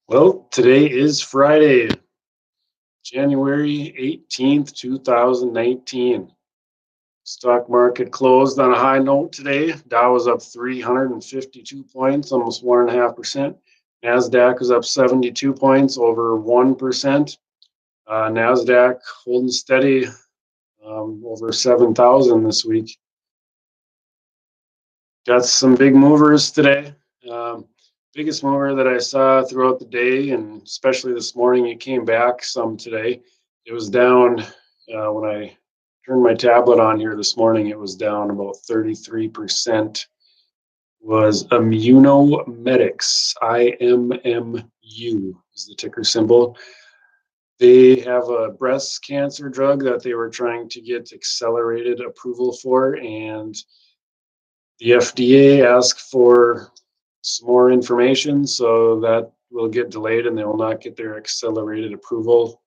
Well, today is Friday, January 18th, 2019. Stock market closed on a high note today. Dow was up 352 points, almost 1.5%. NASDAQ was up 72 points, over 1%. NASDAQ holding steady, over 7,000 this week. Got some big movers today. Biggest mover that I saw throughout the day, and especially this morning, it came back some today. It was down when I turned my tablet on here this morning. It was down about 33%. Was Immunomedics, IMMU is the ticker symbol. They have a breast cancer drug that they were trying to get accelerated approval for, and the FDA asked for some more information, so that will get delayed and they will not get their accelerated approval.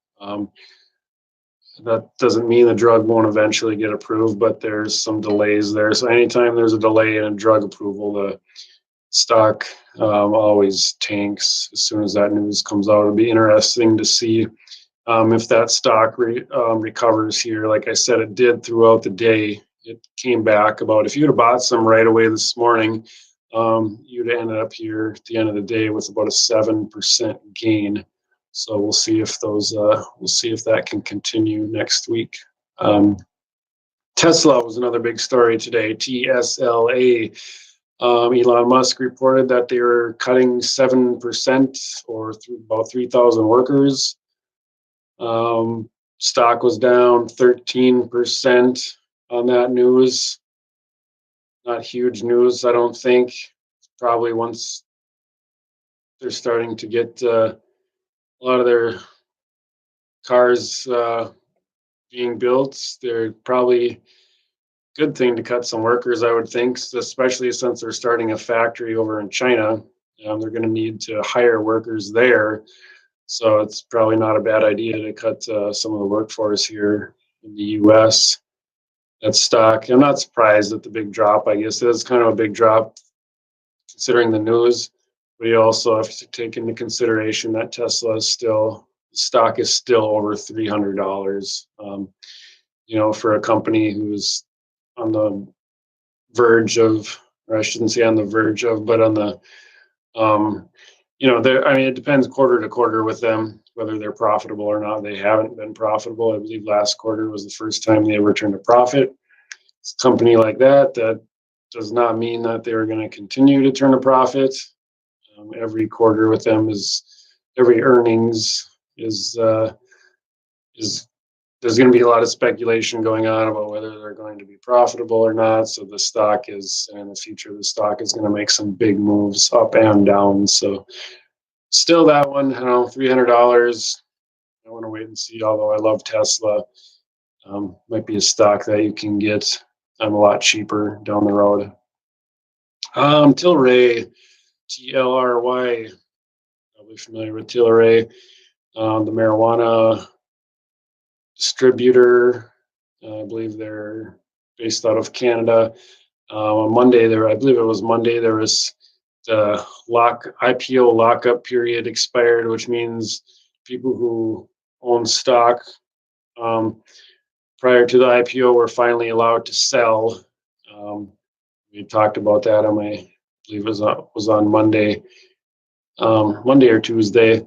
That doesn't mean the drug won't eventually get approved, but there's some delays there. So anytime there's a delay in a drug approval, the stock always tanks as soon as that news comes out. It'll be interesting to see if that stock recovers here. Like I said, it did throughout the day. It came back about, if you'd have bought some right away this morning, you'd ended up here at the end of the day with about a 7% gain. So we'll see if that can continue next week. Tesla was another big story today. TSLA. Elon Musk reported that they were cutting 7% or about 3,000 workers. Stock was down 13% on that news. Not huge news, I don't think. Probably once they're starting to get a lot of their cars being built, they're probably good thing to cut some workers, I would think, especially since they're starting a factory over in China. They're going to need to hire workers there. So it's probably not a bad idea to cut some of the workforce here in the U.S. That stock, I'm not surprised at the big drop. I guess it is kind of a big drop considering the news. But you also have to take into consideration that stock is still over $300. For a company who's on the verge of, or I shouldn't say on the verge of, but on the, it depends quarter to quarter with them, whether they're profitable or not. They haven't been profitable. I believe last quarter was the first time they ever turned a profit. It's a company like that does not mean that they're going to continue to turn a profit. Every quarter with them every earnings is there's going to be a lot of speculation going on about whether they're going to be profitable or not. So in the future, the stock is going to make some big moves up and down. So still that one, $300. I want to wait and see, although I love Tesla. Might be a stock that you can get a lot cheaper down the road. TLRY, TLRY, probably familiar with TLRY, the marijuana distributor. I believe they're based out of Canada. On Monday, I believe it was Monday, there was the IPO lockup period expired, which means people who own stock prior to the IPO were finally allowed to sell. We talked about that on I believe it was on Monday or Tuesday.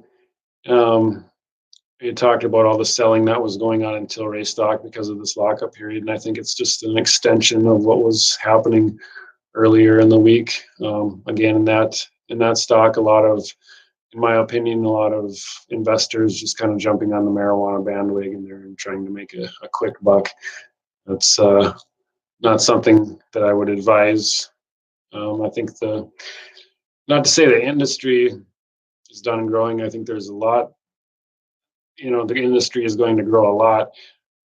We talked about all the selling that was going on in TLRY stock because of this lockup period, and I think it's just an extension of what was happening earlier in the week. Again, in that stock, in my opinion, a lot of investors just kind of jumping on the marijuana bandwagon there and trying to make a quick buck. That's not something that I would advise. I think not to say the industry is done growing. I think there's a lot. The industry is going to grow a lot,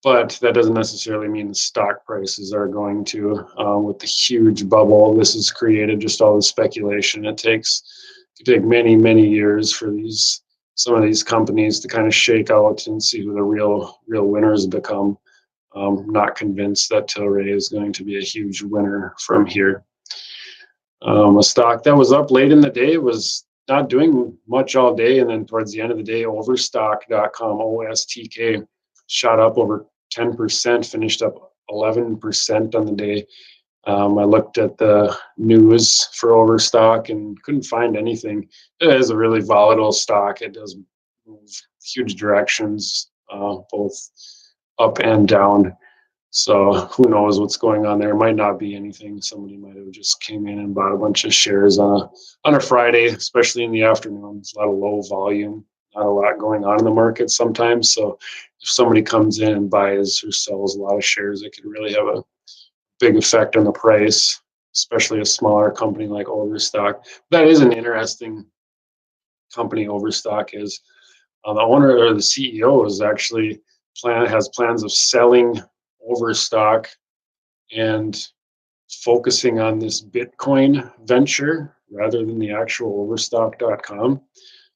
but that doesn't necessarily mean the stock prices are going to. With the huge bubble this has created, just all the speculation, it could take many, many years for some of these companies to kind of shake out and see who the real winners become. Not convinced that TLRY is going to be a huge winner from here. A stock that was up late in the day was not doing much all day, and then towards the end of the day, Overstock.com, OSTK, shot up over 10%, finished up 11% on the day. I looked at the news for Overstock and couldn't find anything. It is a really volatile stock. It does move huge directions, both up and down. So who knows what's going on there? It might not be anything. Somebody might have just came in and bought a bunch of shares on a Friday, especially in the afternoon. There's a lot of low volume, not a lot going on in the market sometimes. So if somebody comes in and buys or sells a lot of shares, it could really have a big effect on the price, especially a smaller company like Overstock. That is an interesting company. Overstock is. The owner or the CEO is actually has plans of selling Overstock and focusing on this Bitcoin venture rather than the actual Overstock.com.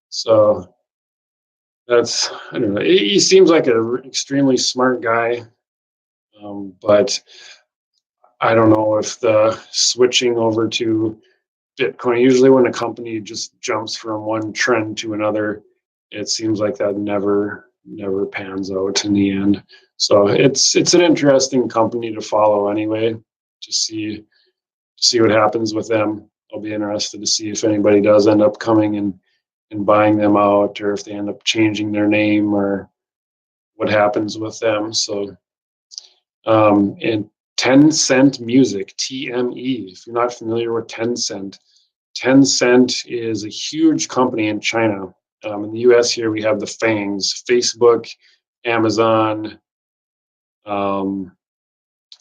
So that's, I don't know. He seems like an extremely smart guy, but I don't know if the switching over to Bitcoin, usually when a company just jumps from one trend to another, it seems like that never pans out in the end. So it's an interesting company to follow anyway, to see what happens with them. I'll be interested to see if anybody does end up coming and buying them out, or if they end up changing their name, or what happens with them. So and Tencent Music, TME, if you're not familiar with Tencent, Tencent is a huge company in China. In the US here, we have the FANGs, Facebook, Amazon,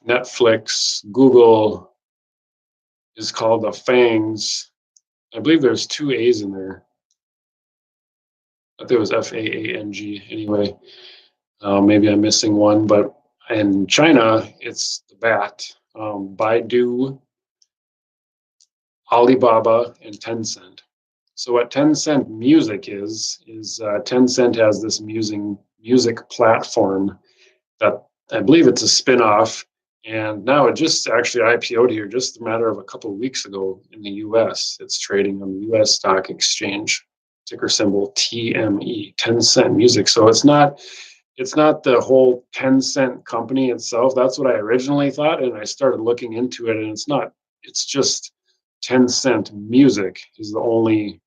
Netflix, Google is called the FANGs. I believe there's two A's in there. I think it was FAANG anyway. Maybe I'm missing one, but in China, it's the BAT, Baidu, Alibaba, and Tencent. So what Tencent Music is Tencent has this music platform that I believe it's a spin-off, and now it just actually IPO'd here just a matter of a couple of weeks ago in the US. It's trading on the US stock exchange, ticker symbol TME, Tencent Music. So it's not the whole Tencent company itself. That's what I originally thought, and I started looking into it, and it's not. It's just Tencent Music is the only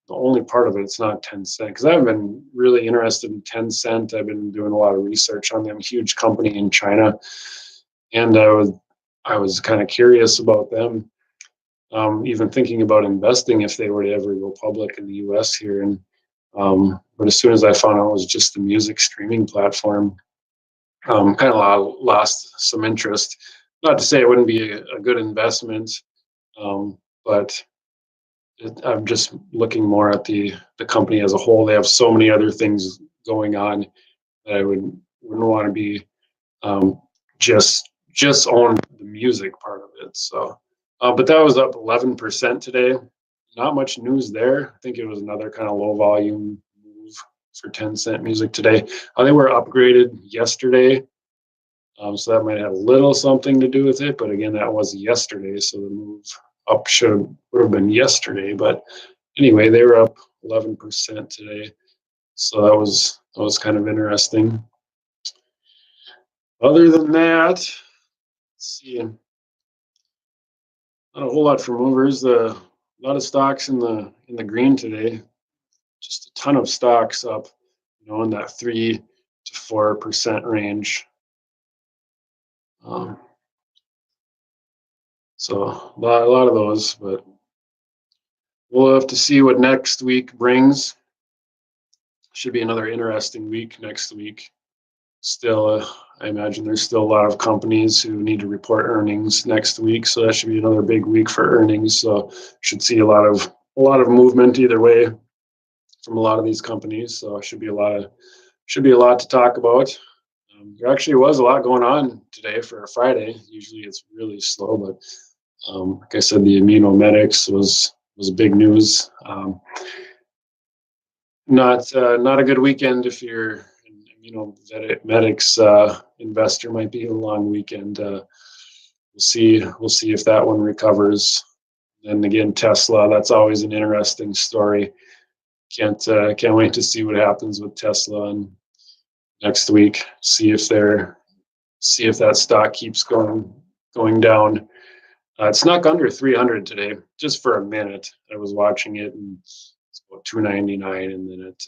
part of it. It's not Tencent, because I've been really interested in Tencent. I've been doing a lot of research on them, huge company in China, and I was kind of curious about them, even thinking about investing if they were to ever go public in the U.S. here. And but as soon as I found out it was just the music streaming platform, kind of lost some interest. Not to say it wouldn't be a good investment, but I'm just looking more at the company as a whole. They have so many other things going on that I wouldn't want to be just on the music part of it. So, but that was up 11% today. Not much news there. I think it was another kind of low volume move for Tencent Music today. They were upgraded yesterday, so that might have a little something to do with it. But again, that was yesterday, so the move up would have been yesterday. But anyway, they were up 11% today, so that was kind of interesting. Other than that, let's see, not a whole lot for movers. A lot of stocks in the green today. Just a ton of stocks up, in that 3 to 4% range. So a lot of those, but we'll have to see what next week brings. Should be another interesting week next week. Still, I imagine there's still a lot of companies who need to report earnings next week, so that should be another big week for earnings. So should see a lot of movement either way from a lot of these companies. So it should be a lot to talk about. There actually was a lot going on today for a Friday. Usually it's really slow, but like I said, the immunomedics was big news. Not a good weekend if you're an immunomedics investor. Might be a long weekend. We'll see if that one recovers. And again, Tesla, that's always an interesting story. can't wait to see what happens with Tesla and next week. See if that stock keeps going down. It snuck under 300 today, just for a minute. I was watching it, and it's about 299, and then it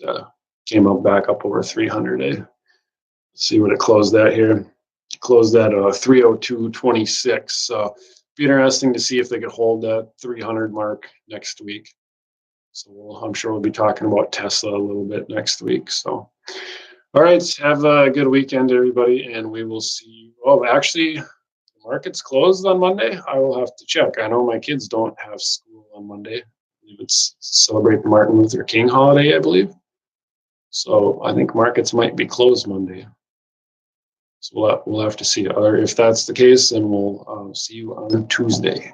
came up back up over 300. Let's see what it closed at here. It closed at 302.26. So be interesting to see if they could hold that 300 mark next week. So I'm sure we'll be talking about Tesla a little bit next week. So, all right, have a good weekend, everybody, and we will see you. Oh, actually, market's closed on Monday. I will have to check. I know my kids don't have school on Monday. I believe it's celebrate the Martin Luther King holiday, I believe. So I think markets might be closed Monday. So we'll have to see. Or if that's the case, then we'll see you on Tuesday.